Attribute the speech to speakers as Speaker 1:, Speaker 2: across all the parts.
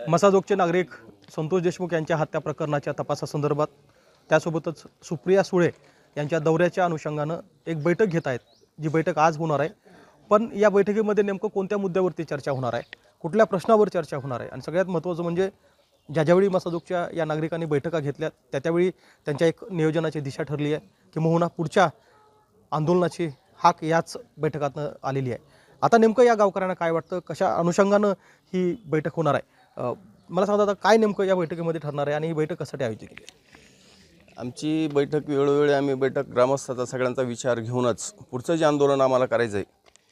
Speaker 1: मसाजोगचे नागरिक संतोष देशमुख यांच्या हत्या प्रकरणाच्या तपासासंदर्भात त्यासोबतच सुप्रिया सुळे यांच्या दौऱ्याच्या अनुषंगानं एक बैठक घेत आहेत, जी बैठक आज होणार आहे। पण या बैठकीमध्ये नेमकं कोणत्या मुद्द्यावरती चर्चा होणार आहे, कुठल्या प्रश्नावर चर्चा होणार आहे आणि सगळ्यात महत्त्वाचं म्हणजे ज्यावेळी मसाजोगच्या या नागरिकांनी बैठका घेतल्या त्यावेळी त्यांच्या एक नियोजनाची दिशा ठरली आहे की मोहना पुढच्या आंदोलनाची हाक याच बैठकातनं आलेली आहे। आता नेमकं या गावकऱ्यांना काय वाटतं, कशा अनुषंगानं ही बैठक होणार आहे, मला सांगा आता काय नेमकं या बैठकीमध्ये ठरणार आहे आणि ही बैठक कशासाठी आयोजित केली आहे?
Speaker 2: आमची बैठक वेळोवेळी आम्ही बैठक ग्रामस्थांचा सगळ्यांचा विचार घेऊनच पुढचं जे आंदोलन आम्हाला करायचं आहे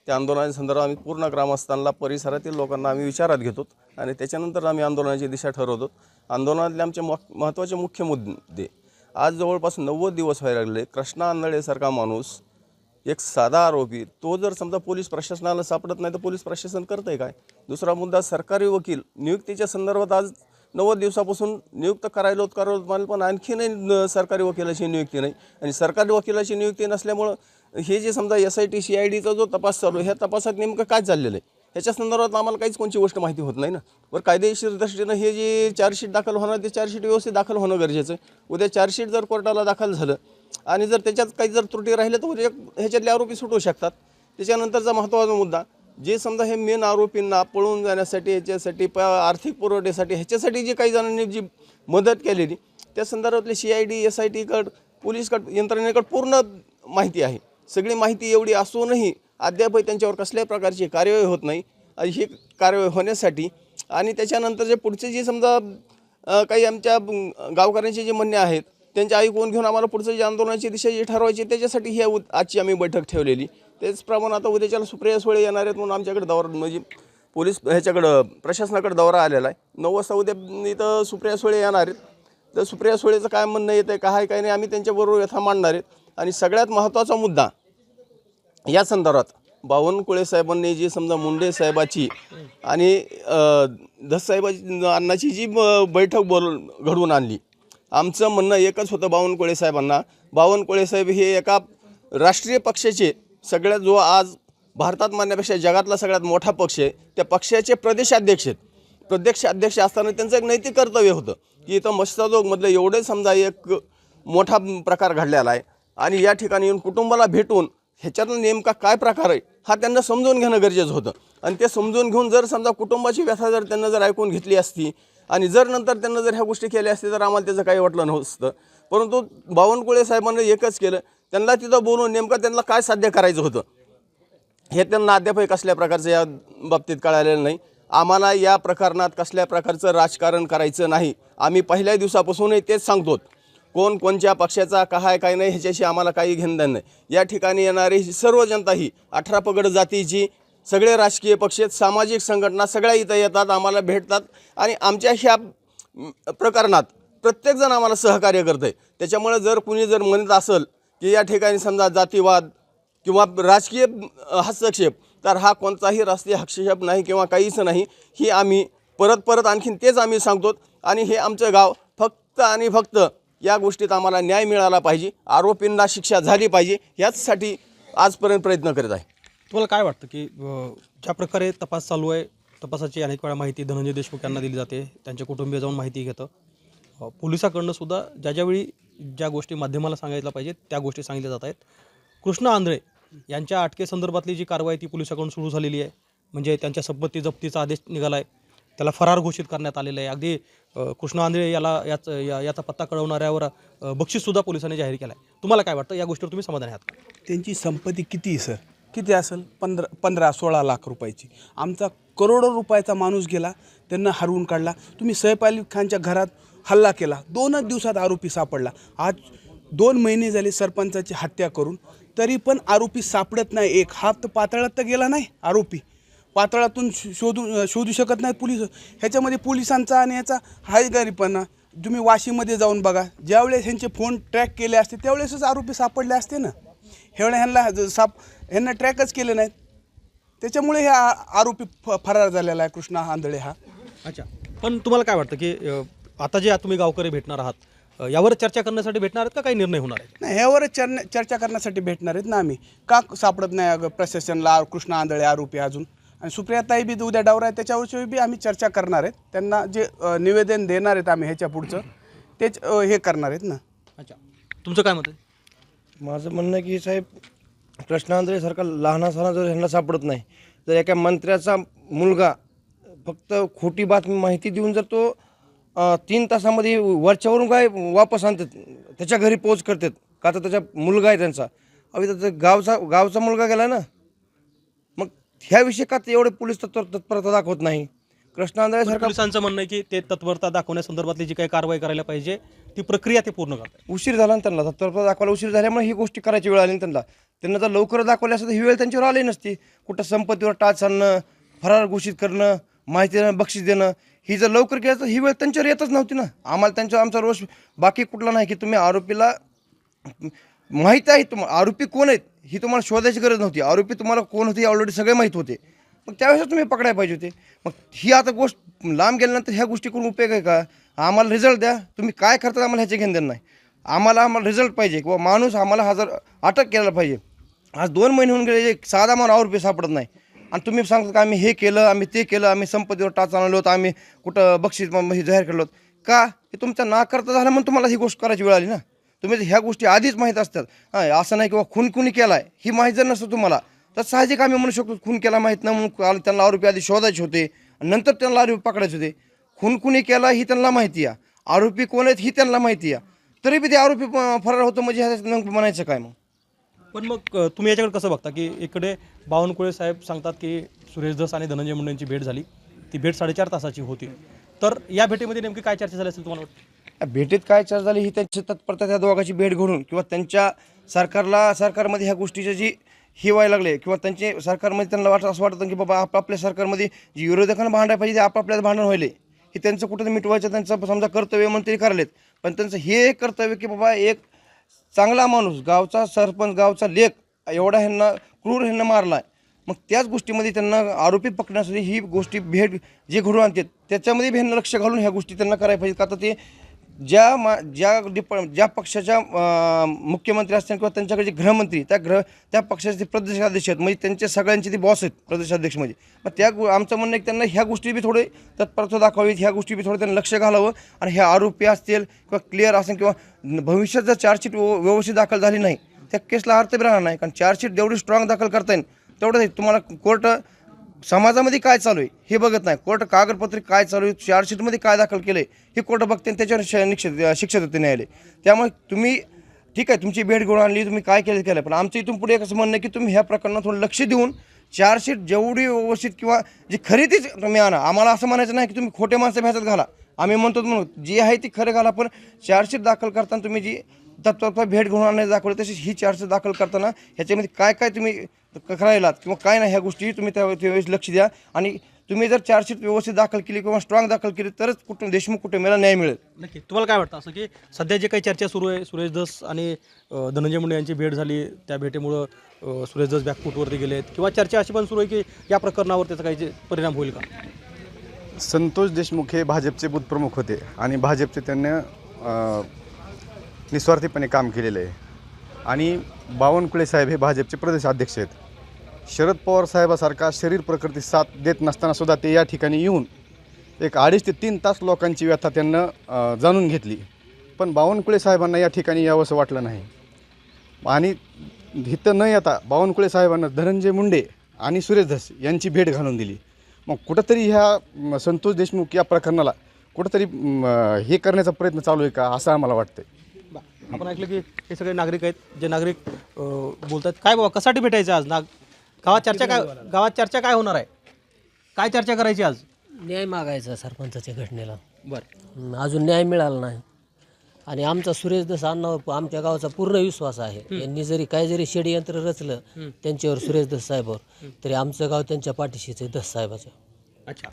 Speaker 2: त्या आंदोलनाच्या संदर्भात आम्ही पूर्ण ग्रामस्थांना परिसरातील लोकांना आम्ही विचारात घेतो आणि त्याच्यानंतर आम्ही आंदोलनाची दिशा ठरवतो। आंदोलनातले आमचे महत्त्वाचे मुख्य मुद्दे आज जवळपास 90 दिवस व्हायला लागले। कृष्णा आंधळेसारखा माणूस एक साधा आरोपी, तो जर समजा पोलीस प्रशासनाला सापडत नाही तर पोलीस प्रशासन करतंय काय? दुसरा मुद्दा सरकारी वकील नियुक्तीच्या संदर्भात आज 90 दिवसापासून नियुक्त करायला पण आणखी नाही सरकारी वकिलाची नियुक्ती नाही आणि सरकारी वकिलाची नियुक्ती नसल्यामुळं हे जे समजा SIT CIDचा जो तपास चालू आहे ह्या तपासात नेमकं काय चाललेलं आहे ह्याच्या संदर्भात आम्हाला काहीच कोणती गोष्ट माहिती होत नाही ना। बरं, कायदेशीर दृष्टीनं हे जे चार्जशीट दाखल होणार ते चार्जशीट व्यवस्थित दाखल होणं गरजेचं आहे। उद्या चार्जशीट जर कोर्टाला दाखल झालं आणि जर त्याच्यात काही जर त्रुटी राहिल्या तर उद्या ह्याच्यातले आरोपी सुटू शकतात। त्याच्यानंतरचा महत्त्वाचा मुद्दा जे समजा हे मेन आरोपींना पळून जाण्यासाठी ह्याच्यासाठी आर्थिक पुरवठ्यासाठी ह्याच्यासाठी जे काही जणांनी जी मदत केलेली त्या संदर्भातले CID SITकडं पोलीसकडं यंत्रणेकडं पूर्ण माहिती आहे। सगळी माहिती एवढी असूनही अद्यापही त्यांच्यावर कसल्याही प्रकारची कार्यवाही होत नाही। ही कार्यवाही होण्यासाठी आणि त्याच्यानंतर जे पुढचे जे समजा काही आमच्या गावकऱ्यांचे जे म्हणणे आहेत त्यांचे ऐकून घेऊन आम्हाला पुढचं जे आंदोलनाची दिशा जी ठरवायची त्याच्यासाठी ही आजची आम्ही बैठक ठेवलेली। त्याचप्रमाणे आता उद्याच्याला सुप्रिया सुळे येणार आहेत म्हणून आमच्याकडे दौरा म्हणजे पोलीस ह्याच्याकडं प्रशासनाकडे दौरा आलेला आहे। 9 वाजता उद्या इथं सुप्रिया सुळे येणार आहेत। तर सुप्रिया सुळेचं काय म्हणणं येतं आहे काय काय नाही आम्ही त्यांच्याबरोबर यथा मांडणार आहेत। आणि सगळ्यात महत्त्वाचा मुद्दा या संदर्भात बावनकुळे साहेबांनी जी समजा मुंडे साहेबाची आणि धससाहेबाची अण्णाची जी बैठक घडवून आणली, आमचं म्हणणं एकच होतं बावनकुळे साहेबांना। बावनकुळे साहेब हे एका राष्ट्रीय पक्षाचे सगळ्यात जो आज भारतात मानण्यापेक्षा जगातला सगळ्यात मोठा पक्ष आहे त्या पक्षाचे प्रदेशाध्यक्ष आहेत। प्रदेशाध्यक्ष असताना त्यांचं एक नैतिक कर्तव्य होतं की इथं मसाजोगमधलं एवढे समजा एक मोठा प्रकार घडलेला आहे आणि या ठिकाणी येऊन कुटुंबाला भेटून ह्याच्यातून नेमका काय प्रकार आहे हा त्यांना समजून घेणं गरजेचं होतं। आणि ते समजून घेऊन जर समजा कुटुंबाची व्यथा जर त्यांना जर ऐकून घेतली असती आणि जर नंतर त्यांना जर ह्या गोष्टी केल्या असती तर आम्हाला त्याचं काही वाटलं नसतं। परंतु बावनकुळे साहेबांनी एकच केलं, त्यांना तिथं बोलून नेमकं त्यांना काय साध्य करायचं होतं हे त्यांना अद्यापही कसल्या प्रकारचं या बाबतीत कळालेलं नाही। आम्हाला या प्रकरणात कसल्या प्रकारचं राजकारण करायचं नाही। आम्ही पहिल्या दिवसापासूनही तेच सांगतो, कोण कोणत्या पक्षाचा काय नाही ह्याच्याशी आम्हाला काही घेणं नाही। या ठिकाणी येणारी सर्व जनता ही 18 पगड जातीची सगळे राजकीय पक्ष सामाजिक संघटना सगळ्या इथं येतात, आम्हाला भेटतात आणि आमच्या ह्या प्रकरणात प्रत्येकजण आम्हाला सहकार्य करतं आहे। त्याच्यामुळे जर कुणी जर म्हणत असेल की या ठिकाणी समजा जातीवाद किंवा राजकीय हस्तक्षेप तर हा कोणताही राजकीय हस्तक्षेप नाही किंवा काहीच नाही। ही आम्ही परत आणखीन तेच आम्ही सांगतो आणि हे आमचं गाव फक्त आणि फक्त या गोष्टीत आम्हाला न्याय मिळाला पाहिजे, आरोपींना शिक्षा झाली पाहिजे याचसाठी आजपर्यंत प्रयत्न करत आहे।
Speaker 1: तुम्हाला काय वाटतं की ज्या प्रकारे तपास चालू आहे, तपासाची अनेक वेळा माहिती धनंजय देशमुख यांना दिली जाते, त्यांच्या कुटुंबीय जाऊन माहिती घेतं, पोलिसाकडनं सुद्धा ज्यावेळी ज्या गोष्टी माध्यमाला सांगायला पाहिजे त्या गोष्टी सांगितल्या जात आहेत। कृष्णा आंधळे यांच्या अटकेसंदर्भातली जी कारवाई ती पोलिसाकडून सुरू झालेली आहे, म्हणजे त्यांच्या संपत्ती जप्तीचा आदेश निघाला आहे, त्याला फरार घोषित करण्यात आलेलं आहे। अगदी कृष्णा आंधळे याचा पत्ता कळवणाऱ्यावर बक्षीससुद्धा पोलिसांनी जाहीर केलं आहे। तुम्हाला काय वाटतं, या गोष्टीवर तुम्ही समाधानी आहात का?
Speaker 3: त्यांची संपत्ती किती आहे सर? किती असेल? 15-16 लाख रुपयाची। आमचा करोडो रुपयाचा माणूस गेला, त्यांना हरवून काढला। तुम्ही सैफ अली खानच्या घरात हल्ला केला, 2च दिवसात आरोपी सापडला। आज 2 महिने झाले सरपंचाची हत्या करून, तरी पण आरोपी सापडत नाही। एक हात पातळात तर गेला नाही आरोपी, पातळातून शोधू शकत नाही पोलीस। ह्याच्यामध्ये पोलिसांचा आणि याचा हायगारीपणा तुम्ही वाशीमध्ये जाऊन बघा, ज्यावेळेस ह्यांचे फोन ट्रॅक केले असते त्यावेळेसच आरोपी सापडले असते ना। ह्यांना ट्रॅकच केले नाहीत, त्याच्यामुळे हे आरोपी फरार झालेला आहे कृष्णा आंधळे हा।
Speaker 1: अच्छा, पण तुम्हाला काय वाटतं की आता जे तुम्ही गावकरी भेटणार आहात यावर चर्चा करण्यासाठी भेटणार आहेत का काही निर्णय होणार आहे?
Speaker 3: नाही, ह्यावरच चर्चा करण्यासाठी भेटणार आहेत ना आम्ही। का सापडत नाही प्रशासनाला कृष्णा आंधळे आरोपी अजून? आणि सुप्रियाताई बी उद्या दौरा आहे त्याच्यावरची बी आम्ही चर्चा करणार आहेत. त्यांना जे निवेदन देणार आहेत आम्ही ह्याच्या पुढचं तेच हे करणार आहेत ना.
Speaker 1: अच्छा, तुमचं काय मत आहे?
Speaker 4: माझं म्हणणं आहे की साहेब, कृष्णांजळेसारखा लहानासाना जर ह्यांना सापडत नाही, जर एका मंत्र्याचा मुलगा फक्त खोटी बातमी माहिती देऊन जर तो 3 तासामध्ये वरच्यावरून काय वापस आणतात, त्याच्या घरी पोच करतात का, तर त्याचा मुलगा आहे त्यांचा. अभि त्याचा गावचा मुलगा गेला ना, मग ह्याविषयी का ते एवढे पोलीस तत्परता दाखवत नाही? कृष्णांजळेसारखा
Speaker 1: पोलिसांचं म्हणणं आहे की ते तत्परता दाखवण्यासंदर्भातली जी काही कारवाई करायला पाहिजे ती प्रक्रिया ते पूर्ण करतात.
Speaker 4: उशीर झाला ना त्यांना, तत्परता दाखवायला उशीर झाल्यामुळे ही गोष्टी करायची वेळ आली ना त्यांना. त्यांना जर लवकर दाखवली असतं तर ही वेळ त्यांच्यावर आली नसती. कुठं संपत्तीवर टाच आणणं, फरार घोषित करणं, माहिती देणं, बक्षीस देणं, ही जर लवकर केलं तर ही वेळ त्यांच्यावर येतच नव्हती ना. आमचा रोष बाकी कुठला नाही की तुम्ही आरोपीला माहीत आहे, आरोपी कोण आहेत ही तुम्हाला शोधायची गरज नव्हती. आरोपी तुम्हाला कोण होते ऑलरेडी सगळे माहीत होते. मग त्यावेळेस तुम्ही पकडायला पाहिजे होते. मग ही आता गोष्ट लांब गेल्यानंतर ह्या गोष्टी करून उपयोग आहे का? आम्हाला रिझल्ट द्या, तुम्ही काय करता आम्हाला ह्याचे घेणं देणं नाही. आम्हाला रिझल्ट पाहिजे किंवा माणूस आम्हाला अटक केला पाहिजे. आज 2 महिने होऊन गेले, एक साधा माणूस आरोपी सापडत नाही आणि तुम्ही सांगता का आम्ही हे केलं, आम्ही ते केलं, आम्ही संपत्तीवर टाच आणलो होतं, आम्ही कुठं बक्षीस जाहीर केलं होतं का? हे तुमचा नाकर्ता झाला म्हणून तुम्हाला ही गोष्ट करायची वेळ आली ना. तुम्ही ह्या गोष्टी आधीच माहीत असतात. असं नाही किंवा खून कुणी केला आहे ही माहीत जर नसतं तुम्हाला तर साहजिक आम्ही म्हणू शकतो खून केला माहीत नाही म्हणून त्यांना आरोपी आधी शोधायचे होते, नंतर त्यांना आरोपी पकडायचे होते. खून कुणी केला ही त्यांना माहिती आहे, आरोपी कोण आहेत ही त्यांना माहिती आहे, तरी बी ते आरोपी फरार होतं म्हणजे ह्याचं म्हणायचं काय मग?
Speaker 1: पण मग तुम्ही याच्याकडे कसं बघता की इकडे बावनकुळे साहेब सांगतात की सुरेश धस आणि धनंजय मुंडेंची भेट झाली, ती भेट 4.5 तासाची होती, तर या भेटीमध्ये नेमकी काय चर्चा झाली असेल तुम्हाला वाटतं?
Speaker 4: भेटीत काय चर्चा झाली ही त्यांची तत्परता त्या दोघांची भेट घडून किंवा त्यांच्या सरकारमध्ये ह्या गोष्टीची जी ही व्हायला लागले किंवा त्यांचे सरकारमध्ये त्यांना असं वाटतं की बाबा आपल्या सरकारमध्ये जी विरोधकांना भांडायला पाहिजे ते आपल्याला भांडण व्हायले, हे त्यांचं कुठं मिटवायचं त्यांचं समजा कर्तव्य म्हणून ते करालेत. पण त्यांचं हे कर्तव्य की बाबा एक चांगला माणूस, गावचा सरपंच, गावचा लेख एवढा ह्यांना क्रूर ह्यांना मारला आहे. मग त्याच गोष्टीमध्ये त्यांना आरोपी पकडण्यासाठी ही गोष्टी भेट जे घडून आणतात त्याच्यामध्ये बी ह्यांना लक्ष घालून ह्या गोष्टी त्यांना करायला पाहिजे. का तर ते ज्या पक्षाच्या मुख्यमंत्री असतील किंवा त्यांच्याकडे जे गृहमंत्री त्या पक्षाचे ते प्रदेशाध्यक्ष आहेत, म्हणजे त्यांचे सगळ्यांचे ते बॉस आहेत प्रदेशाध्यक्ष म्हणजे. मग आमचं म्हणणं आहे की त्यांना ह्या गोष्टी बी थोडे तत्परता दाखवावीत, ह्या गोष्टी बी थोडे त्यांना लक्ष घालावं आणि ह्या आरोपी असतील किंवा क्लिअर असेल किंवा भविष्यात जर चार्जशीट व्यवस्थित दाखल झाली नाही त्या केसला अर्थ बी राहणार नाही. कारण चार्जशीट जेवढी स्ट्रॉंग दाखल करता येईल तेवढं तुम्हाला कोर्ट समाजामध्ये काय चालू आहे हे बघत नाही, कोर्ट कागदपत्रे काय चालू आहे, चार्जशीटमध्ये काय दाखल केलं आहे हे कोर्ट बघते आणि त्याच्यावर शिक्षा देते न्यायालय. त्यामुळे तुम्ही ठीक आहे तुमची भेट घेऊन आणली, तुम्ही काय केलं पण आमचं इथून पुढे असं म्हणणं आहे की तुम्ही ह्या प्रकरणात थोडं लक्ष देऊन चार्जशीट जेवढी व्यवस्थित किंवा जी खरी तीच तुम्ही आणा. आम्हाला असं म्हणायचं नाही की तुम्ही खोटे माणसं ह्याच्यात घाला, आम्ही म्हणतो जी आहे ती खरं घाला, पण चार्जशीट दाखल करताना तुम्ही जी तत्पर भेट घेऊन आणण्यास दाखवलं तसेच ही चार्जशीट दाखल करताना ह्याच्यामध्ये काय काय तुम्ही करायलात किंवा काय नाही ह्या गोष्टी तुम्ही त्यावेळेस लक्ष द्या. आणि तुम्ही जर चार्जशीट व्यवस्थित दाखल केली किंवा स्ट्रॉंग दाखल केली तरच देशमुख कुटुंबाला न्याय मिळेल.
Speaker 1: नक्की. तुम्हाला काय वाटतं असं की सध्या जे काही चर्चा सुरू आहे, सुरेश धस आणि धनंजय मुंडे यांची भेट झाली, त्या भेटीमुळं सुरेश धस बॅकफूटवरती गेलेत किंवा चर्चा अशी पण सुरू आहे की या प्रकरणावर त्याचा काही परिणाम होईल का?
Speaker 5: संतोष देशमुख हे भाजपचे बूथप्रमुख होते आणि भाजपचे त्यांनी निस्वार्थीपणे काम केलेलं आहे आणि बावनकुळे साहेब हे भाजपचे प्रदेशाध्यक्ष आहेत. शरद पवार साहेबासारखा शरीर प्रकृती साथ देत नसताना सुद्धा ते या ठिकाणी येऊन एक 2.5 ते 3 तास लोकांची व्यथा त्यांना जाणून घेतली. पण बावनकुळे साहेबांना या ठिकाणी यावंसं वाटलं नाही आणि इथं न येता बावनकुळे साहेबांना धनंजय मुंडे आणि सुरेश धस यांची भेट घालून दिली. मग कुठंतरी ह्या संतोष देशमुख या प्रकरणाला कुठंतरी हे करण्याचा प्रयत्न चालू आहे का असं आम्हाला वाटतं.
Speaker 1: आपण ऐकलं की हे सगळे नागरिक आहेत, जे नागरिक बोलतात काय बाबा कशासाठी भेटायचं आज गावात चर्चा काय होणार आहे, काय चर्चा करायची आज?
Speaker 6: न्याय मागायचा सरपंचाच्या घटनेला.
Speaker 1: बरं,
Speaker 6: अजून न्याय मिळाला नाही आणि आमचा सुरेश धस अण्णावर आमच्या गावाचा पूर्ण विश्वास आहे. यांनी जरी षडयंत्र रचलं त्यांच्यावर सुरेश धस साहेबावर तरी आमचं गाव त्यांच्या पाठीशीच आहे, धस साहेबाच्या.
Speaker 1: अच्छा.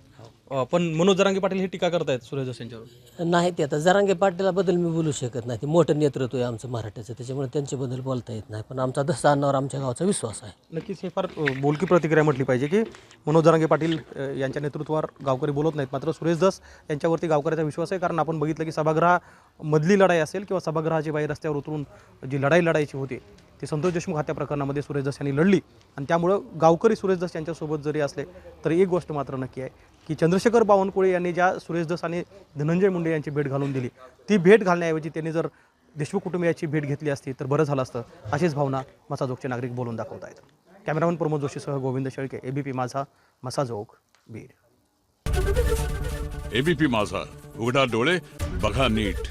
Speaker 1: पण मनोज जरांगे पाटील हे टीका करतायत सुरेश धस यांच्यावर.
Speaker 6: नाही ते आता जरांगे पाटलाबद्दल मी बोलू शकत नाही, ते मोठं नेतृत्व आहे आमचं मराठ्याचं, त्याच्यामुळे त्यांच्याबद्दल बोलता येत नाही. पण आमचा धस अण्णावर आमच्या गावाचा विश्वास आहे.
Speaker 1: नक्कीच हे फार बोलकी प्रतिक्रिया म्हटली पाहिजे की मनोज जरांगे पाटील यांच्या नेतृत्वावर गावकरी बोलत नाहीत, मात्र सुरेश धस यांच्यावरती गावकऱ्याचा विश्वास आहे. कारण आपण बघितलं की सभागृहामधली लढाई असेल किंवा सभागृहाची बाहेर रस्त्यावर उतरून जी लढाई लढायची होती ती संतोष देशमुख हत्या प्रकरणामध्ये सुरेश धस यांनी लढली आणि त्यामुळं गावकरी सुरेश धस यांच्यासोबत जरी असले तरी एक गोष्ट मात्र नक्की आहे की चंद्रशेखर बावनकुळे यांनी ज्या सुरेश धस आणि धनंजय मुंडे यांची भेट घालून दिली ती भेट घालण्याऐवजी त्यांनी जर देशमुख कुटुंबियाची भेट घेतली असती तर बरं झालं असतं, अशीच भावना मसाजोगचे नागरिक बोलून दाखवत आहेत. कॅमेरामन प्रमोद जोशीसह गोविंद शेळके, एबीपी माझा, मसाजोग, बीड.
Speaker 7: एबीपी माझा, उघडा डोळे बघा नीट.